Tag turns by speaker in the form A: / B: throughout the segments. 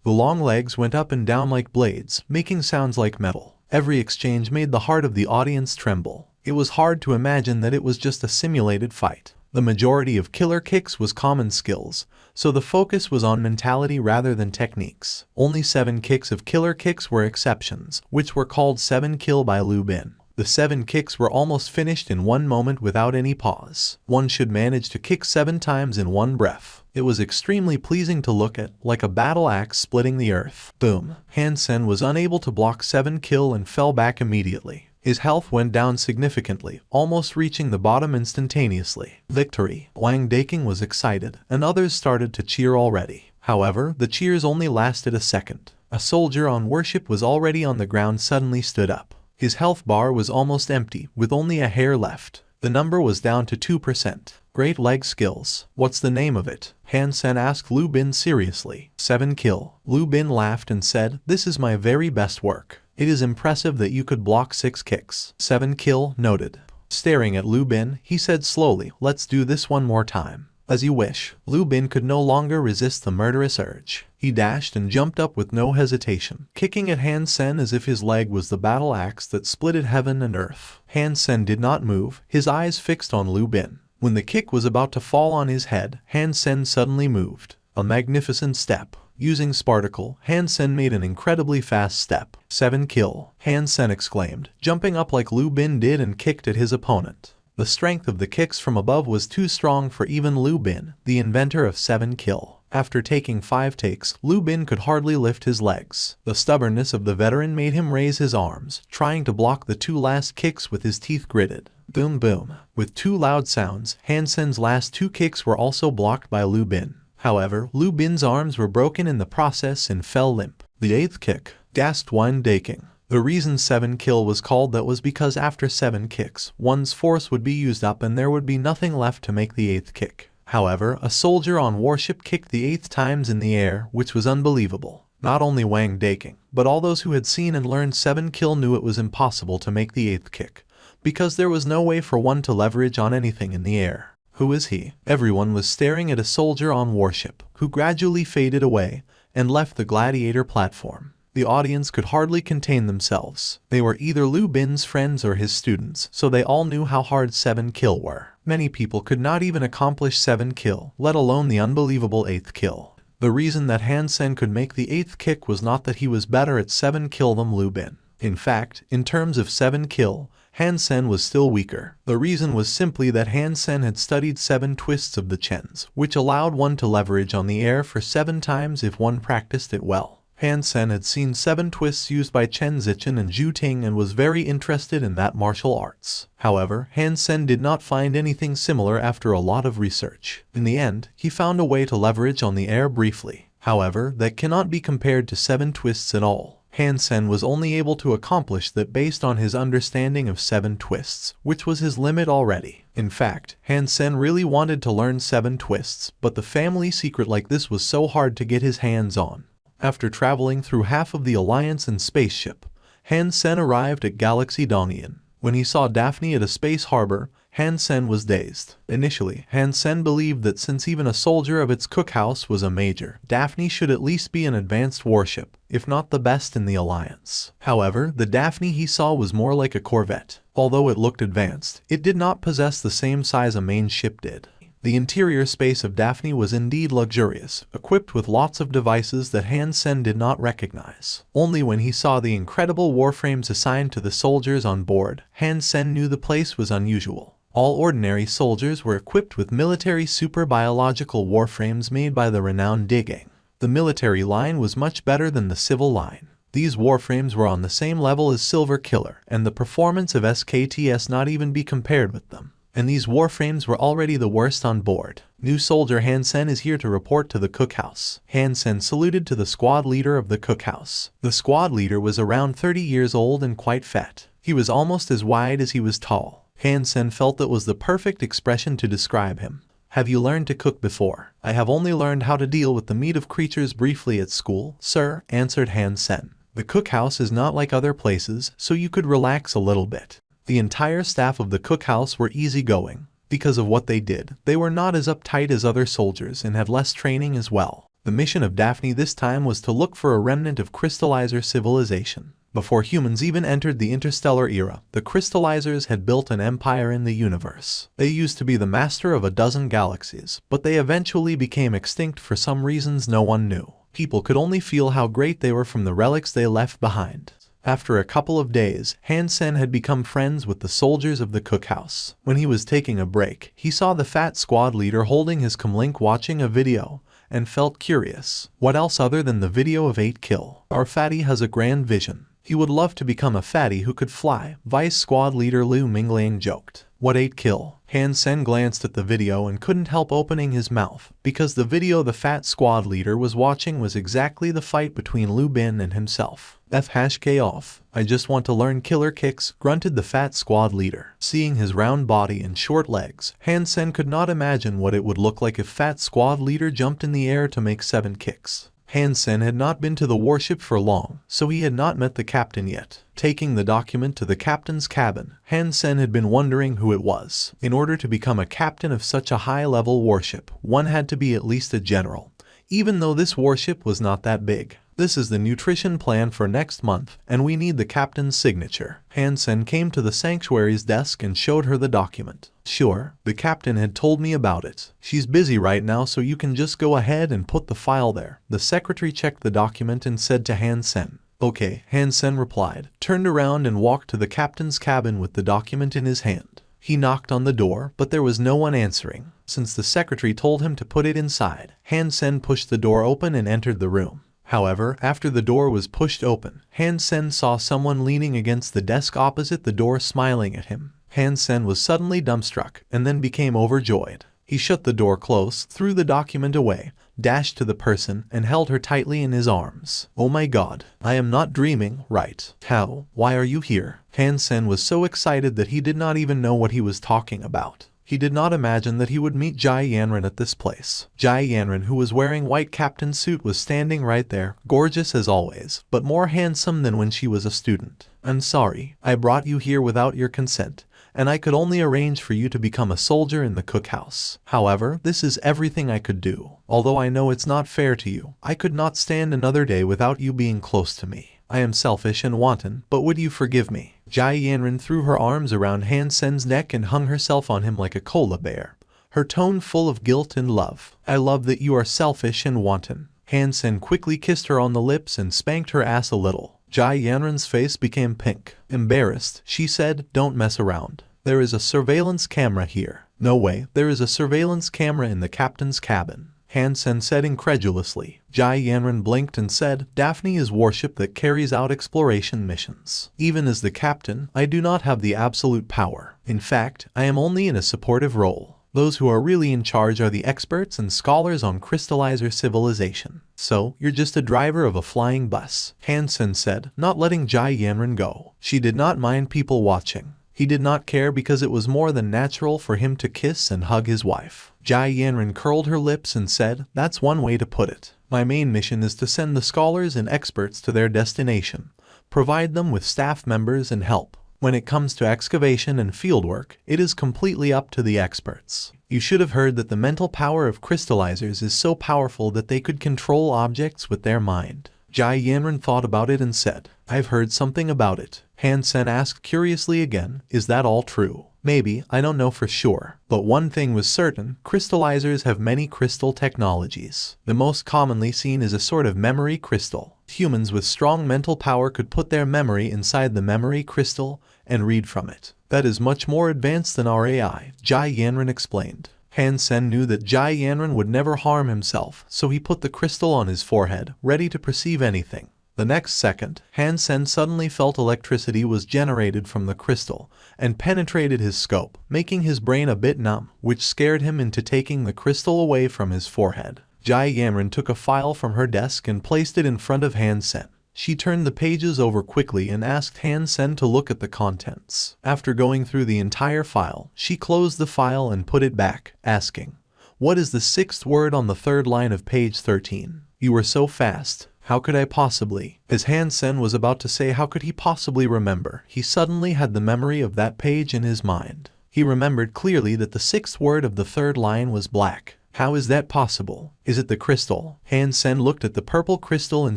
A: The long legs went up and down like blades, making sounds like metal. Every exchange made the heart of the audience tremble. It was hard to imagine that it was just a simulated fight. The majority of killer kicks was common skills, so the focus was on mentality rather than techniques. Only 7 kicks of killer kicks were exceptions, which were called 7 kill by Lu Bin. The 7 kicks were almost finished in one moment without any pause. One should manage to kick 7 times in one breath. It was extremely pleasing to look at, like a battle axe splitting the earth. Boom. Hansen was unable to block 7 kill and fell back immediately. His health went down significantly, almost reaching the bottom instantaneously. Victory! Wang Daking was excited, and others started to cheer already. However, the cheers only lasted a second. A soldier on warship was already on the ground suddenly stood up. His health bar was almost empty, with only a hair left. The number was down to 2%. Great leg skills. What's the name of it? Hansen asked Lu Bin seriously. 7 kill. Lu Bin laughed and said, "This is my very best work. It is impressive that you could block 6 kicks. 7 kill, noted." Staring at Lu Bin, he said slowly, "Let's do this one more time." "As you wish." Lu Bin could no longer resist the murderous urge. He dashed and jumped up with no hesitation, kicking at Hansen as if his leg was the battle axe that splitted heaven and earth. Hansen did not move, his eyes fixed on Lu Bin. When the kick was about to fall on his head, Hansen suddenly moved. A magnificent step. Using Sparticle, Hansen made an incredibly fast step. 7 kill, Hansen exclaimed, jumping up like Lu Bin did and kicked at his opponent. The strength of the kicks from above was too strong for even Lu Bin, the inventor of 7 kill. After taking 5 takes, Lu Bin could hardly lift his legs. The stubbornness of the veteran made him raise his arms, trying to block the 2 last kicks with his teeth gritted. Boom boom. With 2 loud sounds, Hansen's last 2 kicks were also blocked by Lu Bin. However, Lu Bin's arms were broken in the process and fell limp. The 8th kick, gasped Wang Daking. The reason 7 kill was called that was because after 7 kicks, one's force would be used up and there would be nothing left to make the 8th kick. However, a soldier on warship kicked the 8th times in the air, which was unbelievable. Not only Wang Daking, but all those who had seen and learned 7 kill knew it was impossible to make the 8th kick, because there was no way for one to leverage on anything in the air. Who is he? Everyone was staring at a soldier on warship, who gradually faded away and left the gladiator platform. The audience could hardly contain themselves. They were either Lu Bin's friends or his students, so they all knew how hard 7 kill were. Many people could not even accomplish 7 kill, let alone the unbelievable 8th kill. The reason that Hansen could make the 8th kick was not that he was better at 7 kill than Lu Bin. In fact, in terms of 7 kill, Hansen was still weaker. The reason was simply that Hansen had studied 7 twists of the chens, which allowed one to leverage on the air for 7 times if one practiced it well. Hansen had seen 7 twists used by Chen Zichen and Zhu Ting and was very interested in that martial arts. However, Hansen did not find anything similar after a lot of research. In the end, he found a way to leverage on the air briefly. However, that cannot be compared to 7 twists at all. Hansen was only able to accomplish that based on his understanding of 7 twists, which was his limit already. In fact, Hansen really wanted to learn 7 twists, but the family secret like this was so hard to get his hands on. After traveling through half of the Alliance and spaceship, Hansen arrived at Galaxy Dongyan. When he saw Daphne at a space harbor, Hansen was dazed. Initially, Hansen believed that since even a soldier of its cookhouse was a major, Daphne should at least be an advanced warship, if not the best in the Alliance. However, the Daphne he saw was more like a corvette. Although it looked advanced, it did not possess the same size a main ship did. The interior space of Daphne was indeed luxurious, equipped with lots of devices that Hansen did not recognize. Only when he saw the incredible warframes assigned to the soldiers on board, Hansen knew the place was unusual. All ordinary soldiers were equipped with military super-biological warframes made by the renowned Digging. The military line was much better than the civil line. These warframes were on the same level as Silver Killer, and the performance of SKTS not even be compared with them. And these warframes were already the worst on board. New soldier Hansen is here to report to the cookhouse. Hansen saluted to the squad leader of the cookhouse. The squad leader was around 30 years old and quite fat. He was almost as wide as he was tall. Hansen felt that was the perfect expression to describe him. Have you learned to cook before? I have only learned how to deal with the meat of creatures briefly at school, sir, answered Hansen. The cookhouse is not like other places, so you could relax a little bit. The entire staff of the cookhouse were easygoing. Because of what they did, they were not as uptight as other soldiers and had less training as well. The mission of Daphne this time was to look for a remnant of crystallizer civilization. Before humans even entered the interstellar era, the crystallizers had built an empire in the universe. They used to be the master of a dozen galaxies, but they eventually became extinct for some reasons no one knew. People could only feel how great they were from the relics they left behind. After a couple of days, Hansen had become friends with the soldiers of the cookhouse. When he was taking a break, he saw the fat squad leader holding his comlink watching a video, and felt curious. What else other than the video of 8 kill? Our fatty has a grand vision. He would love to become a fatty who could fly, Vice Squad Leader Liu Mingling joked. What 8 kill? Hansen glanced at the video and couldn't help opening his mouth, because the video the fat squad leader was watching was exactly the fight between Liu Bin and himself. F#K off. I just want to learn killer kicks, grunted the fat squad leader. Seeing his round body and short legs, Hansen could not imagine what it would look like if fat squad leader jumped in the air to make 7 kicks. Hansen had not been to the warship for long, so he had not met the captain yet. Taking the document to the captain's cabin, Hansen had been wondering who it was. In order to become a captain of such a high-level warship, one had to be at least a general, even though this warship was not that big. This is the nutrition plan for next month, and we need the captain's signature. Hansen came to the sanctuary's desk and showed her the document. Sure, the captain had told me about it. She's busy right now, so you can just go ahead and put the file there. The secretary checked the document and said to Hansen. Okay, Hansen replied, turned around and walked to the captain's cabin with the document in his hand. He knocked on the door, but there was no one answering. Since the secretary told him to put it inside, Hansen pushed the door open and entered the room. However, after the door was pushed open, Hansen saw someone leaning against the desk opposite the door smiling at him. Hansen was suddenly dumbstruck and then became overjoyed. He shut the door close, threw the document away, dashed to the person, and held her tightly in his arms. Oh my god, I am not dreaming, right? How? Why are you here? Hansen was so excited that he did not even know what he was talking about. He did not imagine that he would meet Ji Yanran at this place. Ji Yanran, who was wearing white captain's suit, was standing right there, gorgeous as always, but more handsome than when she was a student. I'm sorry, I brought you here without your consent, and I could only arrange for you to become a soldier in the cookhouse. However, this is everything I could do. Although I know it's not fair to you, I could not stand another day without you being close to me. I am selfish and wanton, but would you forgive me? Ji Yanran threw her arms around Hansen's neck and hung herself on him like a koala bear, her tone full of guilt and love. I love that you are selfish and wanton. Hansen quickly kissed her on the lips and spanked her ass a little. Ji Yanran's face became pink. Embarrassed, she said, don't mess around. There is a surveillance camera here. No way, there is a surveillance camera in the captain's cabin. Hansen said incredulously. Ji Yanran blinked and said, Daphne is warship that carries out exploration missions. Even as the captain, I do not have the absolute power. In fact, I am only in a supportive role. Those who are really in charge are the experts and scholars on crystallizer civilization. So, you're just a driver of a flying bus, Hansen said, not letting Ji Yanran go. She did not mind people watching. He did not care because it was more than natural for him to kiss and hug his wife. Ji Yanran curled her lips and said, that's one way to put it. My main mission is to send the scholars and experts to their destination, provide them with staff members and help. When it comes to excavation and fieldwork, it is completely up to the experts. You should have heard that the mental power of crystallizers is so powerful that they could control objects with their mind. Ji Yanran thought about it and said, I've heard something about it. Hansen asked curiously again, is that all true? Maybe, I don't know for sure. But one thing was certain, crystallizers have many crystal technologies. The most commonly seen is a sort of memory crystal. Humans with strong mental power could put their memory inside the memory crystal and read from it. That is much more advanced than our AI, Ji Yanran explained. Hansen knew that Ji Yanran would never harm himself, so he put the crystal on his forehead, ready to perceive anything. The next second, Hansen suddenly felt electricity was generated from the crystal and penetrated his scope, making his brain a bit numb, which scared him into taking the crystal away from his forehead. Ji Yanran took a file from her desk and placed it in front of Hansen. She turned the pages over quickly and asked Hansen to look at the contents. After going through the entire file, she closed the file and put it back, asking, what is the 6th word on the 3rd line of page 13? You were so fast. How could I possibly? As Hansen was about to say how could he possibly remember, he suddenly had the memory of that page in his mind. He remembered clearly that the 6th word of the 3rd line was black. How is that possible? Is it the crystal? Hansen looked at the purple crystal in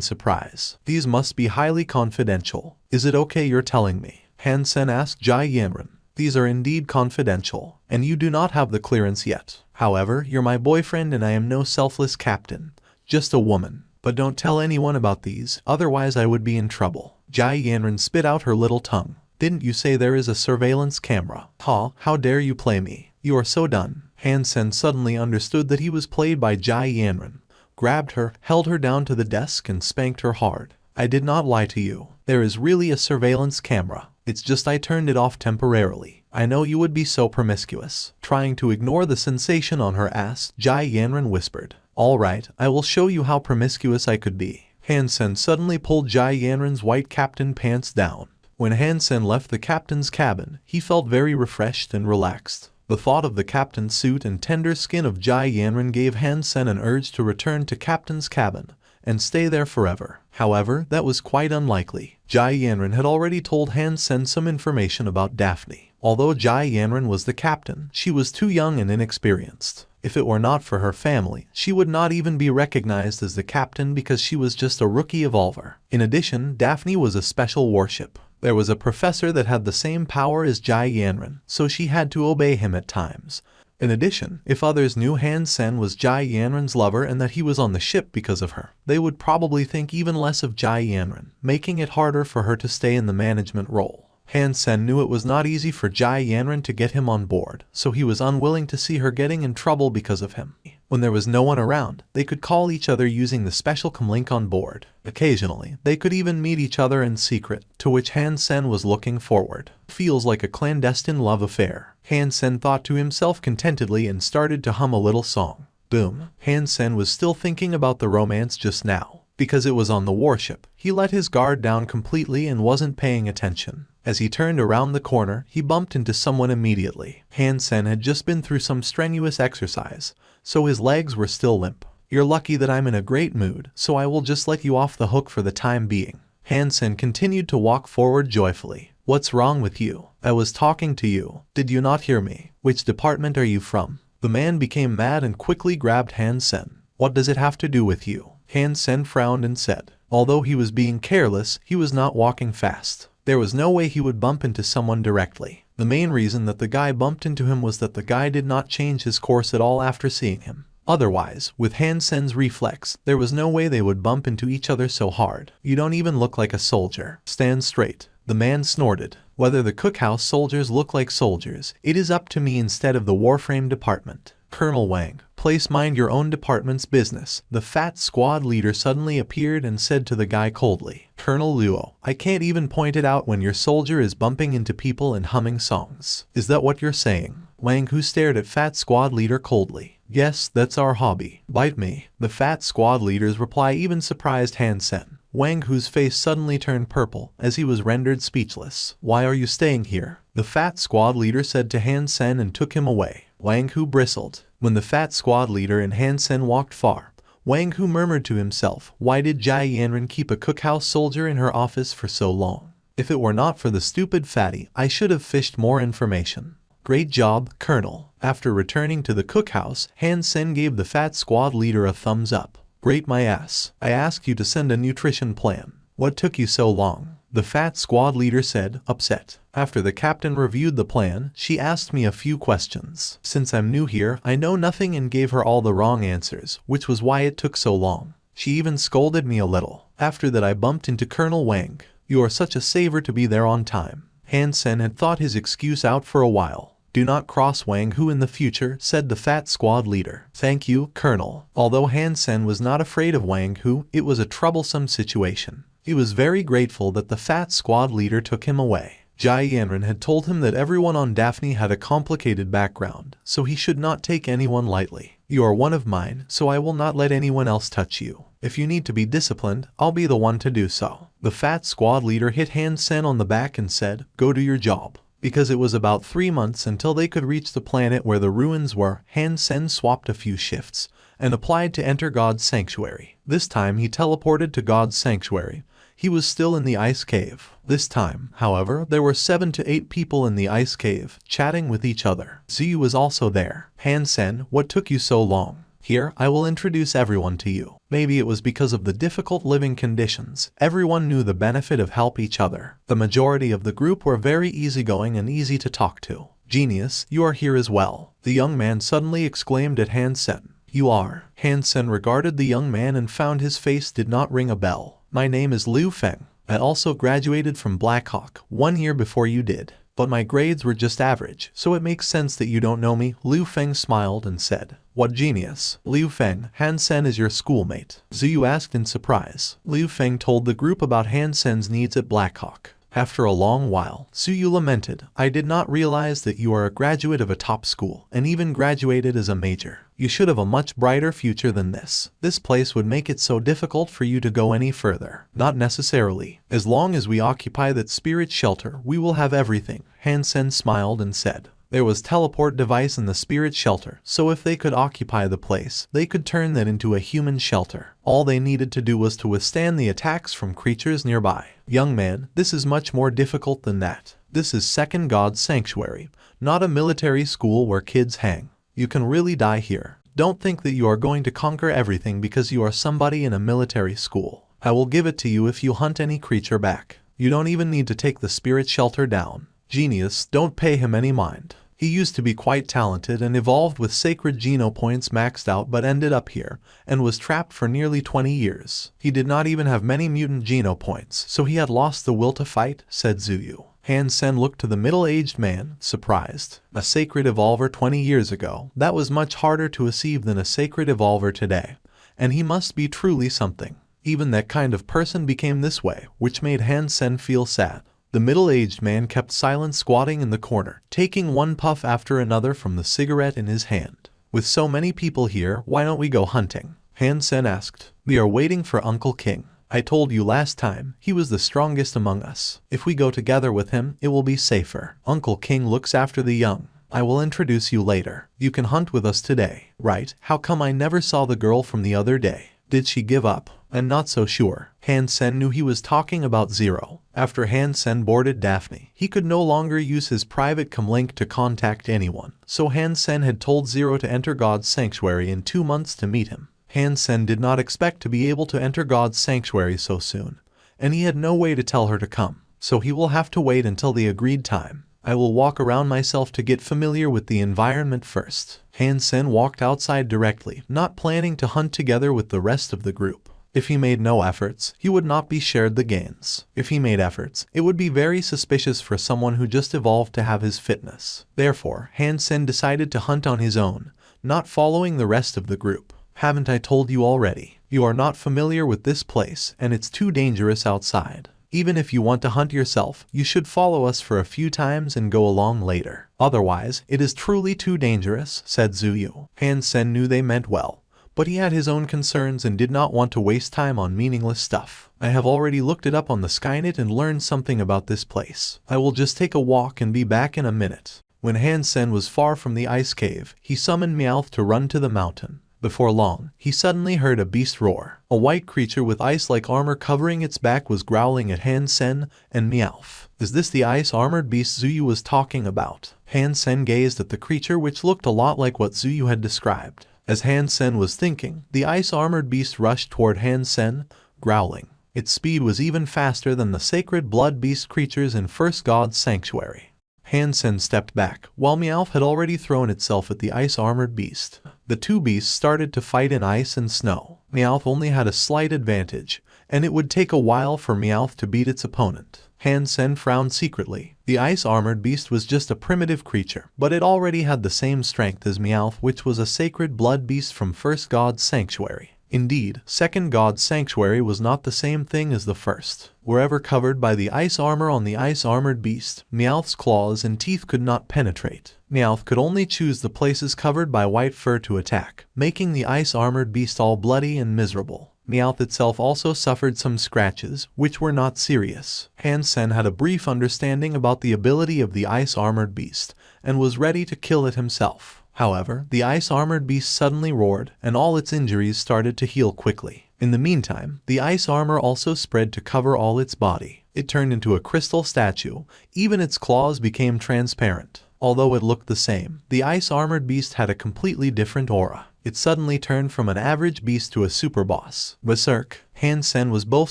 A: surprise. These must be highly confidential. Is it okay you're telling me? Hansen asked Ji Yanran. These are indeed confidential, and you do not have the clearance yet. However, you're my boyfriend and I am no selfless captain, just a woman. But don't tell anyone about these, otherwise I would be in trouble. Ji Yanran spit out her little tongue. Didn't you say there is a surveillance camera? How dare you play me? You are so done. Hansen suddenly understood that he was played by Ji Yanran, grabbed her, held her down to the desk and spanked her hard. I did not lie to you. There is really a surveillance camera. It's just I turned it off temporarily. I know you would be so promiscuous. Trying to ignore the sensation on her ass, Ji Yanran whispered. All right, I will show you how promiscuous I could be. Hansen suddenly pulled Ji Yanran's white captain pants down. When Hansen left the captain's cabin, he felt very refreshed and relaxed. The thought of the captain's suit and tender skin of Ji Yanran gave Hansen an urge to return to captain's cabin and stay there forever. However, that was quite unlikely. Ji Yanran had already told Hansen some information about Daphne. Although Ji Yanran was the captain, she was too young and inexperienced. If it were not for her family, she would not even be recognized as the captain because she was just a rookie evolver. In addition, Daphne was a special warship. There was a professor that had the same power as Ji Yanran, so she had to obey him at times. In addition, if others knew Hansen was Ji Yanran's lover and that he was on the ship because of her, they would probably think even less of Ji Yanran, making it harder for her to stay in the management role. Hansen knew it was not easy for Ji Yanran to get him on board, so he was unwilling to see her getting in trouble because of him. When there was no one around, they could call each other using the special comlink on board. Occasionally, they could even meet each other in secret, to which Hansen was looking forward. Feels like a clandestine love affair. Hansen thought to himself contentedly and started to hum a little song. Boom. Hansen was still thinking about the romance just now. Because it was on the warship, he let his guard down completely and wasn't paying attention. As he turned around the corner, he bumped into someone immediately. Hansen had just been through some strenuous exercise, so his legs were still limp. You're lucky that I'm in a great mood, so I will just let you off the hook for the time being. Hansen continued to walk forward joyfully. What's wrong with you? I was talking to you. Did you not hear me? Which department are you from? The man became mad and quickly grabbed Hansen. What does it have to do with you? Hansen frowned and said. Although he was being careless, he was not walking fast. There was no way he would bump into someone directly. The main reason that the guy bumped into him was that the guy did not change his course at all after seeing him. Otherwise, with Hansen's reflex, there was no way they would bump into each other so hard. You don't even look like a soldier. Stand straight. The man snorted. Whether the cookhouse soldiers look like soldiers, it is up to me instead of the Warframe department. Colonel Wang, please mind your own department's business. The fat squad leader suddenly appeared and said to the guy coldly, Colonel Luo, I can't even point it out when your soldier is bumping into people and humming songs. Is that what you're saying? Wang Hu stared at fat squad leader coldly. Yes, that's our hobby. Bite me. The fat squad leader's reply even surprised Hansen. Wang Hu's face suddenly turned purple as he was rendered speechless. Why are you staying here? The fat squad leader said to Hansen and took him away. Wang Hu bristled. When the fat squad leader and Hansen walked far, Wang Hu murmured to himself, why did Ji Yanran keep a cookhouse soldier in her office for so long? If it were not for the stupid fatty, I should have fished more information. Great job, Colonel. After returning to the cookhouse, Hansen gave the fat squad leader a thumbs up. Great my ass. I asked you to send a nutrition plan. What took you so long? The fat squad leader said, upset. After the captain reviewed the plan, she asked me a few questions. Since I'm new here, I know nothing and gave her all the wrong answers, which was why it took so long. She even scolded me a little. After that I bumped into Colonel Wang. You are such a saver to be there on time. Hansen had thought his excuse out for a while. Do not cross Wang Hu in the future, said the fat squad leader. Thank you, Colonel. Although Hansen was not afraid of Wang Hu, it was a troublesome situation. He was very grateful that the fat squad leader took him away. Ji Yanran had told him that everyone on Daphne had a complicated background, so he should not take anyone lightly. You are one of mine, so I will not let anyone else touch you. If you need to be disciplined, I'll be the one to do so. The fat squad leader hit Hansen on the back and said, go do your job. Because it was about 3 months until they could reach the planet where the ruins were, Hansen swapped a few shifts and applied to enter God's sanctuary. This time he teleported to God's sanctuary. He was still in the ice cave. This time, however, there were 7 to 8 people in the ice cave, chatting with each other. Ziyu was also there. Hansen, what took you so long? Here, I will introduce everyone to you. Maybe it was because of the difficult living conditions. Everyone knew the benefit of help each other. The majority of the group were very easygoing and easy to talk to. Genius, you are here as well. The young man suddenly exclaimed at Hansen. You are. Hansen regarded the young man and found his face did not ring a bell. My name is Liu Feng. I also graduated from Blackhawk 1 year before you did. But my grades were just average, so it makes sense that you don't know me. Liu Feng smiled and said, What genius? Liu Feng, Hansen is your schoolmate. Zuyu asked in surprise. Liu Feng told the group about Hansen's needs at Blackhawk. After a long while, Zuyu lamented, I did not realize that you are a graduate of a top school, and even graduated as a major. You should have a much brighter future than this. This place would make it so difficult for you to go any further. Not necessarily. As long as we occupy that spirit shelter, we will have everything. Hansen smiled and said. There was teleport device in the spirit shelter, so if they could occupy the place, they could turn that into a human shelter. All they needed to do was to withstand the attacks from creatures nearby. Young man, this is much more difficult than that. This is Second God's Sanctuary, not a military school where kids hang. You can really die here. Don't think that you are going to conquer everything because you are somebody in a military school. I will give it to you if you hunt any creature back. You don't even need to take the spirit shelter down. Genius, don't pay him any mind. He used to be quite talented and evolved with sacred Geno points maxed out but ended up here, and was trapped for nearly 20 years. He did not even have many mutant Geno points, so he had lost the will to fight, said Zuyu. Hansen looked to the middle-aged man, surprised. A sacred evolver 20 years ago, that was much harder to achieve than a sacred evolver today. And he must be truly something. Even that kind of person became this way, which made Hansen feel sad. The middle-aged man kept silent, squatting in the corner, taking one puff after another from the cigarette in his hand. With so many people here, why don't we go hunting? Hansen asked. We are waiting for Uncle King. I told you last time, he was the strongest among us. If we go together with him, it will be safer. Uncle King looks after the young. I will introduce you later. You can hunt with us today. Right? How come I never saw the girl from the other day? Did she give up? I'm not so sure. Hansen knew he was talking about Zero. After Hansen boarded Daphne, he could no longer use his private comlink to contact anyone, so Hansen had told Zero to enter God's Sanctuary in 2 months to meet him. Hansen did not expect to be able to enter God's Sanctuary so soon, and he had no way to tell her to come, so he will have to wait until the agreed time. I will walk around myself to get familiar with the environment first. Hansen walked outside directly, not planning to hunt together with the rest of the group. If he made no efforts, he would not be shared the gains. If he made efforts, it would be very suspicious for someone who just evolved to have his fitness. Therefore, Hansen decided to hunt on his own, not following the rest of the group. Haven't I told you already? You are not familiar with this place, and it's too dangerous outside. Even if you want to hunt yourself, you should follow us for a few times and go along later. Otherwise, it is truly too dangerous, said Zuyu. Hansen knew they meant well, but he had his own concerns and did not want to waste time on meaningless stuff. I have already looked it up on the Skynet and learned something about this place. I will just take a walk and be back in a minute. When Hansen was far from the ice cave, he summoned Meowth to run to the mountain. Before long, he suddenly heard a beast roar. A white creature with ice-like armor covering its back was growling at Hansen and Meowth. Is this the ice-armored beast Zuyu was talking about? Hansen gazed at the creature, which looked a lot like what Zuyu had described. As Hansen was thinking, the ice-armored beast rushed toward Hansen, growling. Its speed was even faster than the sacred blood beast creatures in First God's Sanctuary. Hansen stepped back, while Meowth had already thrown itself at the ice-armored beast. The two beasts started to fight in ice and snow. Meowth only had a slight advantage, and it would take a while for Meowth to beat its opponent. Hansen frowned secretly. The ice-armored beast was just a primitive creature, but it already had the same strength as Meowth, which was a sacred blood beast from First God's Sanctuary. Indeed, Second God's Sanctuary was not the same thing as the first. Wherever covered by the ice armor on the ice-armored beast, Meowth's claws and teeth could not penetrate. Meowth could only choose the places covered by white fur to attack, making the ice-armored beast all bloody and miserable. Meowth itself also suffered some scratches, which were not serious. Hansen had a brief understanding about the ability of the ice-armored beast, and was ready to kill it himself. However, the ice-armored beast suddenly roared, and all its injuries started to heal quickly. In the meantime, the ice armor also spread to cover all its body. It turned into a crystal statue. Even its claws became transparent. Although it looked the same, the ice-armored beast had a completely different aura. it suddenly turned from an average beast to a super boss. Berserk. Hansen was both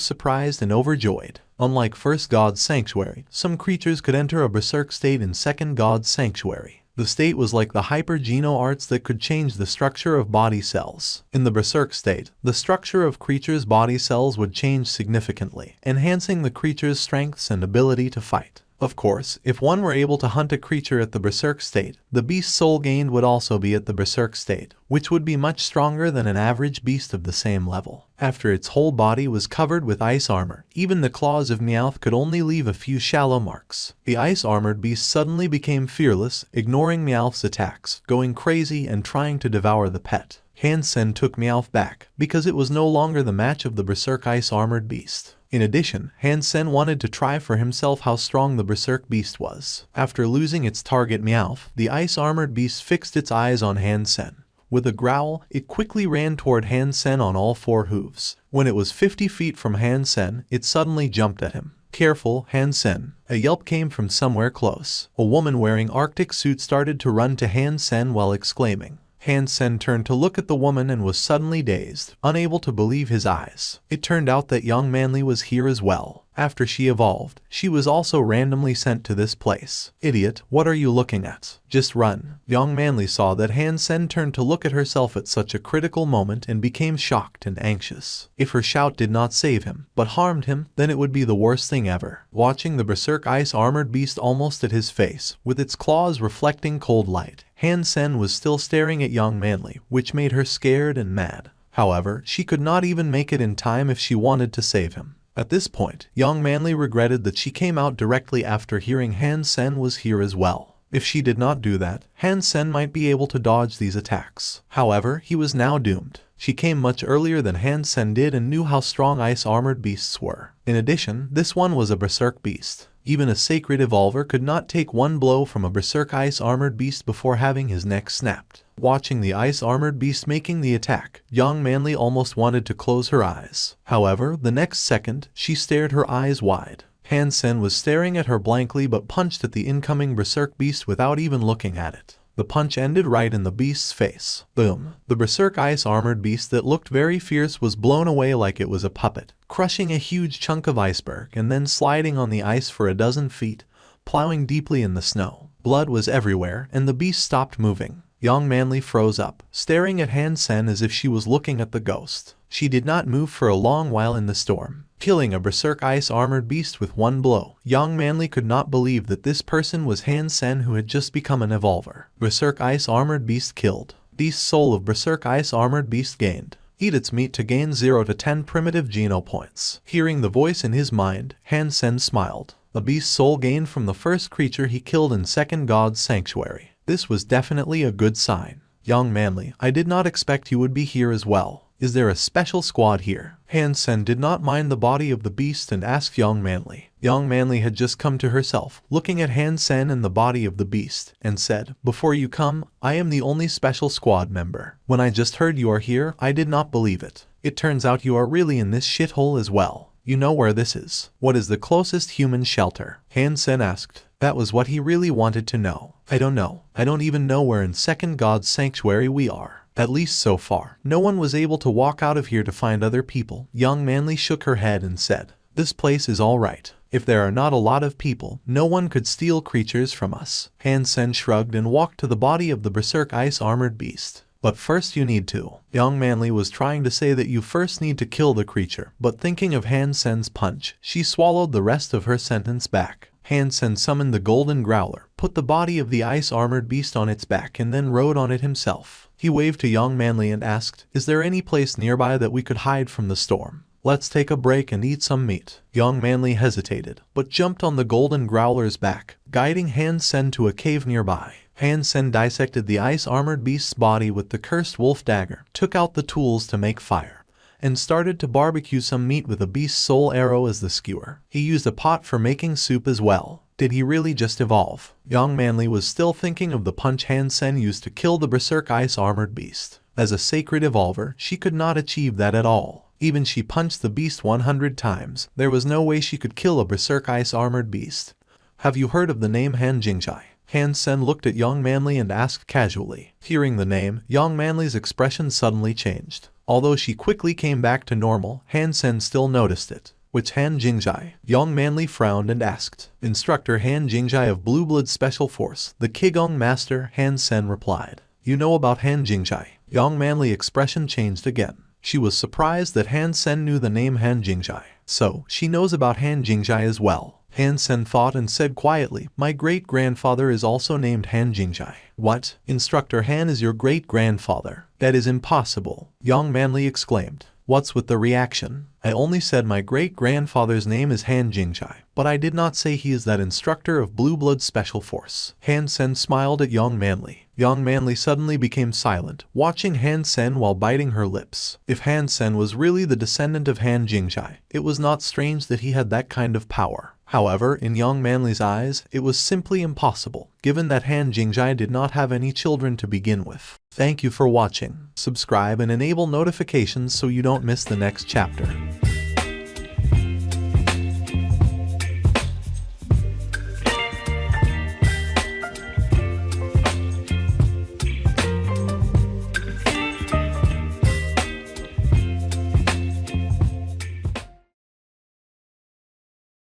A: surprised and overjoyed. Unlike First God's Sanctuary, some creatures could enter a Berserk state in Second God's Sanctuary. The state was like the hyper-geno arts that could change the structure of body cells. In the Berserk state, the structure of creatures' body cells would change significantly, enhancing the creature's strengths and ability to fight. Of course, if one were able to hunt a creature at the Berserk state, the beast's soul gained would also be at the Berserk state, which would be much stronger than an average beast of the same level. After its whole body was covered with ice armor, even the claws of Meowth could only leave a few shallow marks. The ice-armored beast suddenly became fearless, ignoring Meowth's attacks, going crazy and trying to devour the pet. Hansen took Meowth back, because it was no longer the match of the Berserk Ice Armored Beast. In addition, Hansen wanted to try for himself how strong the Berserk Beast was. After losing its target Meowth, the Ice-Armored Beast fixed its eyes on Hansen. With a growl, it quickly ran toward Hansen on all four hooves. When it was 50 feet from Hansen, it suddenly jumped at him. Careful, Hansen. A yelp came from somewhere close. A woman wearing Arctic suit started to run to Hansen while exclaiming. Hansen turned to look at the woman and was suddenly dazed, unable to believe his eyes. It turned out that Young Manley was here as well. After she evolved, she was also randomly sent to this place. Idiot, what are you looking at? Just run. Young Manley saw that Hansen turned to look at herself at such a critical moment and became shocked and anxious. If her shout did not save him, but harmed him, then it would be the worst thing ever. Watching the Berserk Ice Armored Beast almost at his face, with its claws reflecting cold light, Hansen was still staring at Young Manley, which made her scared and mad. However, she could not even make it in time if she wanted to save him. At this point, Young Manley regretted that she came out directly after hearing Hansen was here as well. If she did not do that, Hansen might be able to dodge these attacks. However, he was now doomed. She came much earlier than Hansen did and knew how strong ice-armored beasts were. In addition, this one was a Berserk beast. Even a sacred evolver could not take one blow from a Berserk Ice-Armored Beast before having his neck snapped. Watching the Ice-Armored Beast making the attack, Young Manley almost wanted to close her eyes. However, the next second, she stared her eyes wide. Hansen was staring at her blankly but punched at the incoming Berserk Beast without even looking at it. The punch ended right in the beast's face. Boom. The Berserk Ice-Armored Beast that looked very fierce was blown away like it was a puppet, crushing a huge chunk of iceberg and then sliding on the ice for a dozen feet, plowing deeply in the snow. Blood was everywhere, and the beast stopped moving. Young Manley froze up, staring at Hansen as if she was looking at the ghost. She did not move for a long while in the storm, killing a Berserk Ice-Armored Beast with one blow. Young Manley could not believe that this person was Hansen, who had just become an evolver. Berserk Ice-Armored Beast killed. Beast soul of Berserk Ice-Armored Beast gained. Eat its meat to gain 0 to 10 primitive geno points. Hearing the voice in his mind, Hansen smiled. A beast soul gained from the first creature he killed in Second God's Sanctuary. This was definitely a good sign. Young Manley, I did not expect you would be here as well. Is there a special squad here? Hansen did not mind the body of the beast and asked Young Manley. Young Manley had just come to herself, looking at Hansen and the body of the beast, and said, Before you come, I am the only special squad member. When I just heard you are here, I did not believe it. It turns out you are really in this shithole as well. You know where this is. What is the closest human shelter? Hansen asked. That was what he really wanted to know. I don't know. I don't even know where in Second God's Sanctuary we are. At least so far. No one was able to walk out of here to find other people. Young Manley shook her head and said, This place is all right. If there are not a lot of people, no one could steal creatures from us. Hansen shrugged and walked to the body of the Berserk Ice-Armored Beast. But first you need to. Young Manley was trying to say that you first need to kill the creature, but thinking of Hansen's punch, she swallowed the rest of her sentence back. Hansen summoned the Golden Growler, put the body of the Ice-Armored Beast on its back and then rode on it himself. He waved to Young Manley and asked, Is there any place nearby that we could hide from the storm? Let's take a break and eat some meat. Young Manley hesitated, but jumped on the Golden Growler's back, guiding Hansen to a cave nearby. Hansen dissected the Ice-Armored Beast's body with the cursed wolf dagger, took out the tools to make fire, and started to barbecue some meat with a beast's soul arrow as the skewer. He used a pot for making soup as well. Did he really just evolve? Young Manley was still thinking of the punch Hansen used to kill the Berserk Ice-Armored Beast. As a sacred evolver, she could not achieve that at all. Even she punched the beast 100 times, there was no way she could kill a Berserk Ice-Armored Beast. Have you heard of the name Han Jingshai? Hansen looked at Young Manley and asked casually. Hearing the name, Young Manley's expression suddenly changed. Although she quickly came back to normal, Hansen still noticed it. Which Han Jingjai? Young Manley frowned and asked. Instructor Han Jingjai of Blue Blood Special Force, the Qigong Master, Hansen replied. You know about Han Jingjai? Young Manley's expression changed again. She was surprised that Hansen knew the name Han Jingjai. So, she knows about Han Jingjai as well. Hansen thought and said quietly, my great-grandfather is also named Han Jingjai. What? Instructor Han is your great-grandfather? That is impossible, Young Manley exclaimed. What's with the reaction? I only said my great-grandfather's name is Han Jingjai, but I did not say he is that instructor of Blue Blood Special Force. Hansen smiled at Young Manley. Young Manley suddenly became silent, watching Hansen while biting her lips. If Hansen was really the descendant of Han Jingjai, it was not strange that he had that kind of power. However, in Young Manley's eyes, it was simply impossible, given that Han Jingjai did not have any children to begin with. Thank you for watching. Subscribe and enable notifications so you don't miss the next chapter.